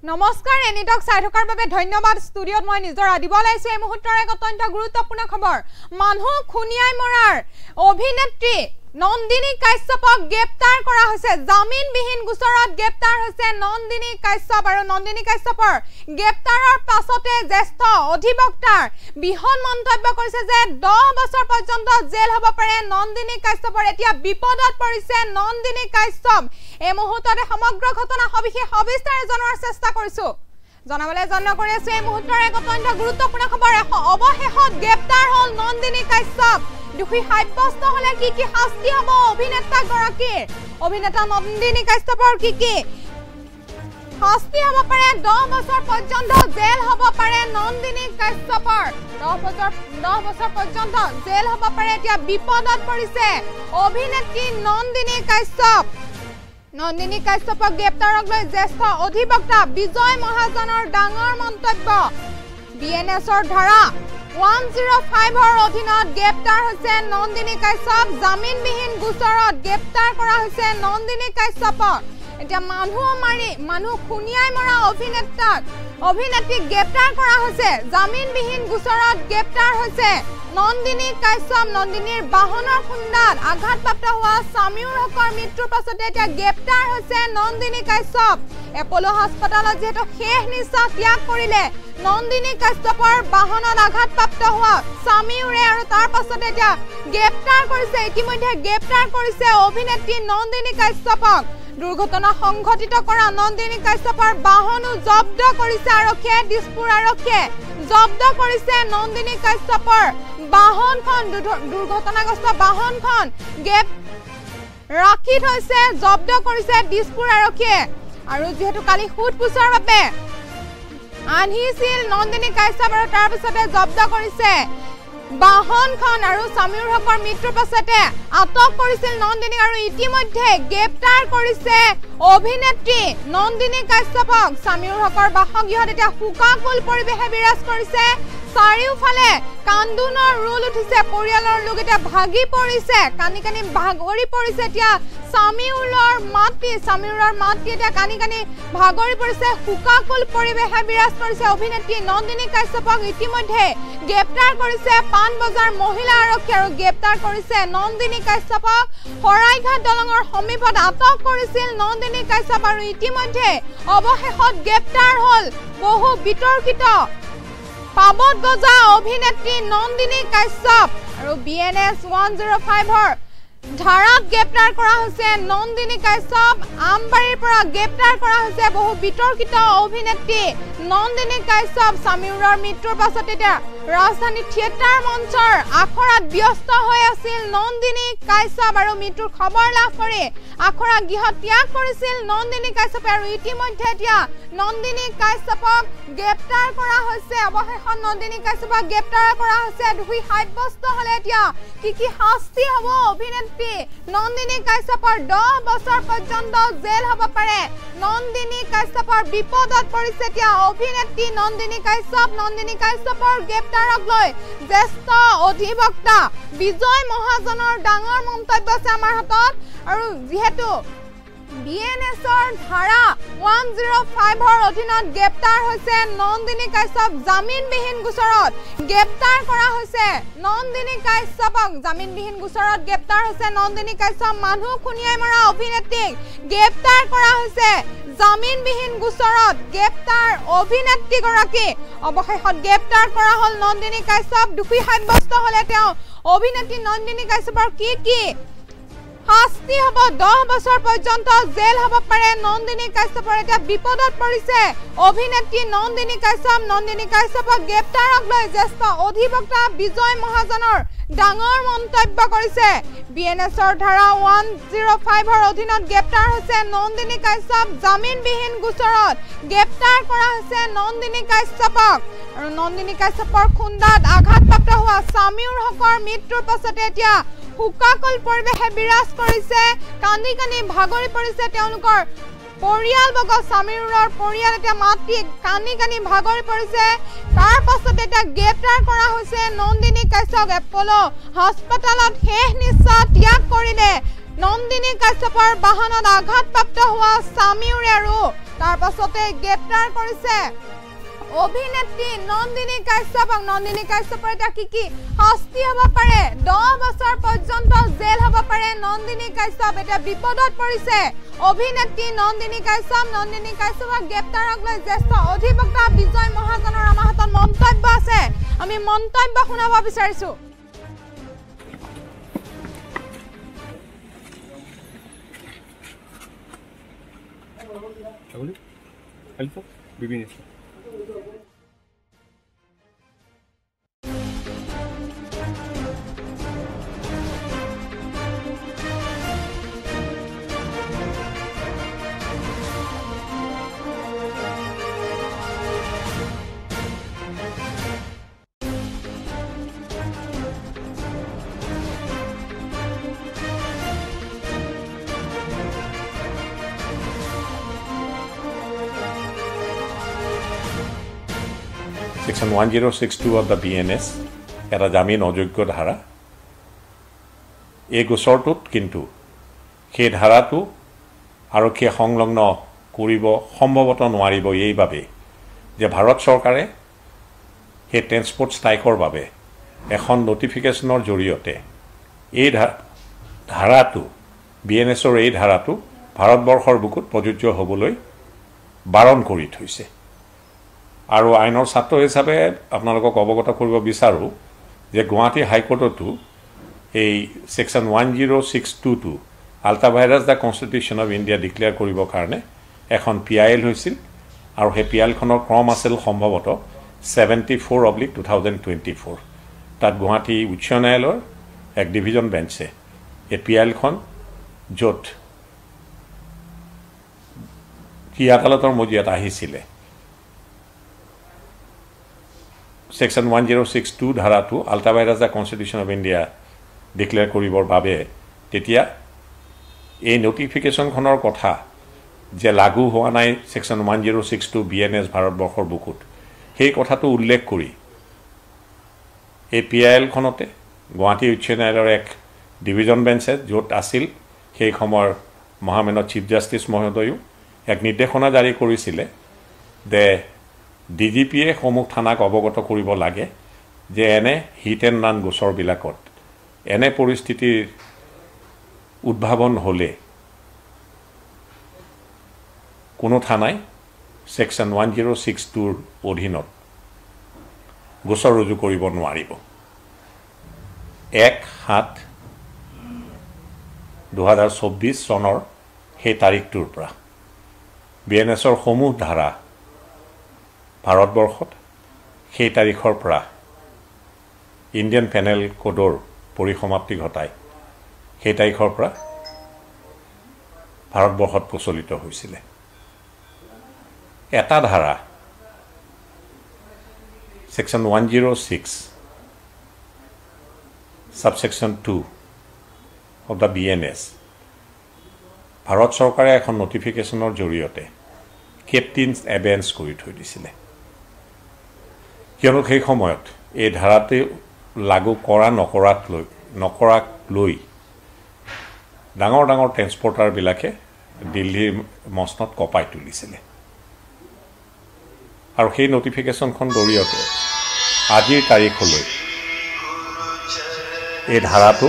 নমস্কাৰ এনিটক চাই থকাৰ বাবে ধন্যবাদ ষ্টুডিঅত মই নিজৰ আদিব লাইছো এই মুহূৰ্তৰ এক অত্যন্ত গুৰুত্বপূৰ্ণ খবৰ মানুহ খুনিয়াই মৰাৰ অভিনেত্ৰী নন্দিনী কাশ্যপক গ্ৰেপ্তাৰ কৰা হৈছে জামিনবিহীন গোচৰত গ্ৰেপ্তাৰ হৈছে নন্দিনী কাশ্যপ আৰু নন্দিনী কাশ্যপৰ গ্ৰেপ্তাৰৰ পাছতে জ্যেষ্ঠ অধিবক্তাৰ বিহন মন্তব্য কৰিছে যে 10 বছৰ পৰ্যন্ত জেল হ'ব পাৰে নন্দিনী কাশ্যপৰ এতিয়া বিপদত পৰিছে নন্দিনী কাশ্যপ এই মুহূৰ্ততে সমগ্ৰ ঘটনা সবিশেষ সবিস্তাৰে জনাৰ চেষ্টা কৰিছো জনাবলৈ যত্ন কৰি আছো এই মুহূৰ্তৰ এক অত্যন্ত গুৰুত্বপূৰ্ণ খবৰ অৱশেষত গ্ৰেপ্তাৰ হ'ল নন্দিনী কাশ্যপ দুখী সাব্যস্ত হলে কি শাস্তি হ'ব অভিনেতা গৰাকীৰ অভিনেতা নন্দিনী কাশ্যপৰ কি শাস্তি হ'ব পাৰে 10 বছৰ পৰ্যন্ত জেল হ'ব পাৰে নন্দিনী কাশ্যপৰ 10 বছৰ পৰ্যন্ত জেল হ'ব পাৰে এতিয়া বিপদত পৰিছে অভিনেত্ৰী নন্দিনী কাশ্যপ নন্দিনী কাশ্যপক গ্ৰেপ্তাৰক লৈ জ্যেষ্ঠ অধিবক্তা বিজয় মহাজনৰ ডাঙৰ মন্তব্য বিএনএছৰ ধাৰা 105 অধীনত গ্ৰেপ্তাৰ হৈছে নন্দিনী কাশ্যপ জামিনবিহীন গোচৰত গ্ৰেপ্তাৰ কৰা হৈছে নন্দিনী কাশ্যপক এতিয়া মানুহ খুনিয়াই মৰা অভিনেত্ৰী গ্ৰেপ্তাৰ কৰা হৈছে জামিনবিহীন গোচৰত গ্ৰেপ্তাৰ হৈছে নন্দিনী কাশ্যপ নন্দিনীৰ বাহনৰ খুন্দাত আঘাতপ্ৰাপ্ত হোৱা সামিউৰ হকৰ মৃত্যুৰ পাছতে এতিয়া গ্ৰেপ্তাৰ হৈছে নন্দিনী কাশ্যপ এপলো হাস্পতালত যেহেতু শেষ নিশ্বাস ত্যাগ কৰিলে নন্দিনী কাশ্যপৰ বাহনত আঘাতপ্ৰাপ্ত হোৱা সামিউৰে আৰু তাৰ পাছতে এতিয়া গ্ৰেপ্তাৰ কৰিছে ইতিমধ্যে গ্ৰেপ্তাৰ কৰিছে অভিনেত্ৰী নন্দিনী কাশ্যপক দুৰ্ঘটনা সংঘটিত কৰা নন্দিনী কাশ্যপৰ বাহনো জব্দ কৰিছে আৰক্ষীয়ে দিছপুৰ আৰক্ষীয়ে জব্দ কৰিছে নন্দিনী কাশ্যপৰ বাহনখন দুৰ্ঘটনাগ্ৰস্ত বাহনখন ৰাখি থৈছে জব্দ কৰিছে দিছপুৰ আৰক্ষীয়ে আৰু যেহেতু কালি সুধপুছৰ বাবে আনহিছিল নন্দিনী কাশ্যপ আৰু তাৰ পিছতে জব্দ কৰিছে বাহনখন আৰু সামিউৰ হকৰ মৃত্যুৰ পাছতে আটক কৰিছিল নন্দিনী আৰু ইতিমধ্যে গ্ৰেপ্তাৰ কৰিছে অভিনেত্ৰী নন্দিনী কাশ্যপক সামিউৰ হকৰ বাসগৃহত এতিয়া হুকাকুল পৰিৱেশে বিৰাজ কৰিছে চাৰিওফালে কান্দোনৰ ৰোল উঠিছে পৰিয়ালৰ লোক এতিয়া ভাগি পৰিছে কানি ভাগৰি পৰিছে এতিয়া সামিউৰৰ মাতৃ এতিয়া কানি ভাগৰি পৰিছে হুকাকুল পৰিৱেশে বিৰাজ কৰিছে অভিনেত্ৰী নন্দিনী কাশ্যপক ইতিমধ্যে গ্ৰেপ্তাৰ কৰিছে পানবজাৰ মহিলা আৰক্ষী আৰু গ্ৰেপ্তাৰ কৰিছে নন্দিনী কাশ্যপক হৰাইঘাট দলঙৰ সমীপত আটক কৰিছিল নন্দিনী কাশ্যপ আৰু ইতিমধ্যে অৱশেষত গ্ৰেপ্তাৰ হ'ল বহু বিতৰ্কিত পাবত গজা অভিনেত্ৰী নন্দিনী কাশ্যপ আৰু বিএনএছ 105 ধাৰাত গ্ৰেপ্তাৰ কৰা হৈছে নন্দিনী কাশ্যপ আমবাৰীৰ পৰা গ্ৰেপ্তাৰ কৰা হৈছে বহু বিতৰ্কিত অভিনেত্ৰী নন্দিনী কাশ্যপ সামিউৰৰ মৃত্যুৰ পাছত এতিয়া ৰাজধানী থিয়েটাৰ মঞ্চৰ আখৰাত ব্যস্ত হৈ আছিল নন্দিনী কাশ্যপ আৰু মৃত্যুৰ খবৰ লাভ কৰি আখৰা গৃহ ত্যাগ কৰিছিল নন্দিনী কাশ্যপে আৰু ইতিমধ্যে এতিয়া নন্দিনী কাশ্যপক গ্ৰেপ্তাৰ কৰা হৈছে অৱশেষত নন্দিনী কাশ্যপক গ্ৰেপ্তাৰ কৰা হৈছে দুখী সাব্যস্ত হলে এতিয়া কি শাস্তি হ'ব অভিনেত্ৰী নন্দিনী কাশ্যপৰ 10 বছৰ পৰ্যন্ত জেল হ'ব পাৰে নন্দিনী কাশ্যপৰ বিপদত পৰিছে এতিয়া অভিনেত্ৰী নন্দিনী কাশ্যপৰ গ্ৰেপ্তাৰক লৈ জ্যেষ্ঠ অধিবক্তা বিজয় মহাজনৰ ডাঙৰ মন্তব্য আছে আমাৰ হাতত আৰু যেহেতু বিএনএছৰ ধাৰা 105 অধীনত গ্ৰেপ্তাৰ হৈছে নন্দিনী কাশ্যপ জামিনবিহীন গোচৰত গ্ৰেপ্তাৰ কৰা হৈছে নন্দিনী কাশ্যপক জামিনবিহীন গোচৰত গ্ৰেপ্তাৰ হৈছে নন্দিনী কাশ্যপ মানুহ খুনিয়াই মৰা অভিনেত্ৰীক গ্ৰেপ্তাৰ কৰা হৈছে জামিনবিহীন গোচৰত গ্ৰেপ্তাৰ অভিনেত্ৰী গৰাকী অৱশেষত গ্ৰেপ্তাৰ কৰা হ'ল নন্দিনী কাশ্যপ দুখী সাব্যস্ত হলে তেওঁ অভিনেত্ৰী নন্দিনী কাশ্যপৰ কি শাস্তি হ'ব 10 বছৰ পৰ্যন্ত জেল হ'ব পাৰে নন্দিনী কাশ্যপৰ এতিয়া বিপদত পৰিছে অভিনেত্ৰী নন্দিনী কাশ্যপক গ্ৰেপ্তাৰক লৈ জ্যেষ্ঠ অধিবক্তা বিজয় মহাজনৰ ডাঙৰ মন্তব্য কৰিছে বিএনএছৰ ধাৰা 105 অধীনত গ্ৰেপ্তাৰ হৈছে নন্দিনী কাশ্যপ জামিনবিহীন গোচৰত গ্ৰেপ্তাৰ কৰা হৈছে নন্দিনী কাশ্যপক আৰু নন্দিনী কাশ্যপৰ খুন্দাত আঘাতপ্ৰাপ্ত হোৱা সামিউৰ হকৰ মৃত্যুৰ পাছতে এতিয়া হুকাকুল পৰিৱেশে বিৰাজ কৰিছে কান্দি ভাগৰি পৰিছে তেওঁলোকৰ পৰিয়ালবৰ্গ সামিউৰৰ পৰিয়াল এতিয়া মাতৃ কানি ভাগৰি পৰিছে তাৰ পাছতে এতিয়া গ্ৰেপ্তাৰ কৰা হৈছে নন্দিনী কাশ্যপ এপলো হাস্পতালত শেষ নিশ্বাস ত্যাগ কৰিলে নন্দিনী কাশ্যপৰ বাহনত আঘাতপ্ৰাপ্ত হোৱা সামিউৰে আৰু তাৰ পাছতে গ্ৰেপ্তাৰ কৰিছে অভিনেত্ৰী নন্দিনী কাশ্যপক নন্দিনী কাশ্যপৰ এটা কি শাস্তি হ'ব পাৰে 10 বছৰ পৰ্যন্ত জেল হ'ব পাৰে নন্দিনী কাশ্যপ এটা বিপদত পৰিছে অভিনেত্ৰী নন্দিনী কাশ্যপক গ্ৰেপ্তাৰক লৈ জ্যেষ্ঠ অধিবক্তা বিজয় মহাজনৰ আমাৰ হাতত মন্তব্য আছে আমি মন্তব্য শুনাব বিচাৰিছো Section 1062 of the BNS এটা জামিন অযোগ্য ধাৰা এই গোচৰটোত কিন্তু সেই ধাৰাটো আৰক্ষীয়ে সংলগ্ন কৰিব সম্ভৱতঃ নোৱাৰিব এইভাবে যে ভাৰত চৰকাৰে সেই ট্ৰেন্সপোৰ্ট ষ্ট্ৰাইকৰ বাবে এখন নটিফিকেশ্যনৰ জৰিয়তে এই ধাৰাটো BNSৰ এই ধাৰাটো ভাৰতবৰ্ষৰ বুকুত প্ৰযোজ্য হ'বলৈ বাৰণ কৰি থৈছে আৰু আইনৰ ছাত্ৰ হিচাপে আপোনালোকক অৱগত কৰিব বিচাৰো যে গুৱাহাটী হাইকোৰ্টতো এই section 1062 ultra virus the constitution of India declare কৰিবৰ কাৰণে এখন PIL হৈছিল আৰু সেই PILখনৰ ক্ৰম আছিল সম্ভৱতঃ 74/2024 তাত গুৱাহাটী উচ্চ ন্যায়ালয়ৰ এক ডিভিজন বেঞ্চে এই PILখন য'ত কি আদালতৰ মজিয়াত আহিছিলে Section 1062 ধাৰাটো ultra virus the constitution of India declare কৰিবৰ বাবে তেতিয়া এই নটিফিকেশ্যনখনৰ কথা যে লাগু হোৱা নাই Section 1062 BNS ভাৰতবৰ্ষৰ বুকুত সেই কথাটো উল্লেখ কৰি এই PILখনতে গুৱাহাটী উচ্চ ন্যায়ালয়ৰ এক ডিভিজন বেঞ্চে য'ত আছিল সেই সময়ৰ মহামান্য চিফ জাষ্টিছ মহোদয়ো এক নিৰ্দেশনা জাৰি কৰিছিলে যে DGPয়ে সমুখ থানাক অৱগত কৰিব লাগে যে এনে হিট এণ্ড ৰান গোচৰবিলাকত এনে পৰিস্থিতিৰ উদ্ভাৱন হ'লে কোনো থানাই Section 1062ৰ অধীনত গোচৰ ৰুজু কৰিব নোৱাৰিব 1/7/2024 চনৰ সেই তাৰিখটোৰ পৰা BNSৰ সমূহ ধাৰা ভাৰতবৰ্ষত সেই তাৰিখৰ পৰা ইণ্ডিয়ান পেনেল কোডৰ পৰিসমাপ্তি ঘটাই সেই তাৰিখৰ পৰা ভাৰতবৰ্ষত প্ৰচলিত হৈছিল এটা ধাৰা Section 106 Subsection 2 of the BNS Bharat চৰকাৰে এখন নটিফিকেশ্যনৰ জৰিয়তে কেপ্টেইনছ এবেন্স কৰি থৈ দিছিলে কিয়নো সেই সময়ত এই ধাৰাতে লাগু কৰা নকৰাক লৈ ডাঙৰ ডাঙৰ ট্ৰেন্সপৰ্টাৰবিলাকে দিল্লীৰ মসনত কপাই তুলিছিলে আৰু সেই নটিফিকেশ্যনখন জৰিয়তে আজিৰ তাৰিখলৈ এই ধাৰাটো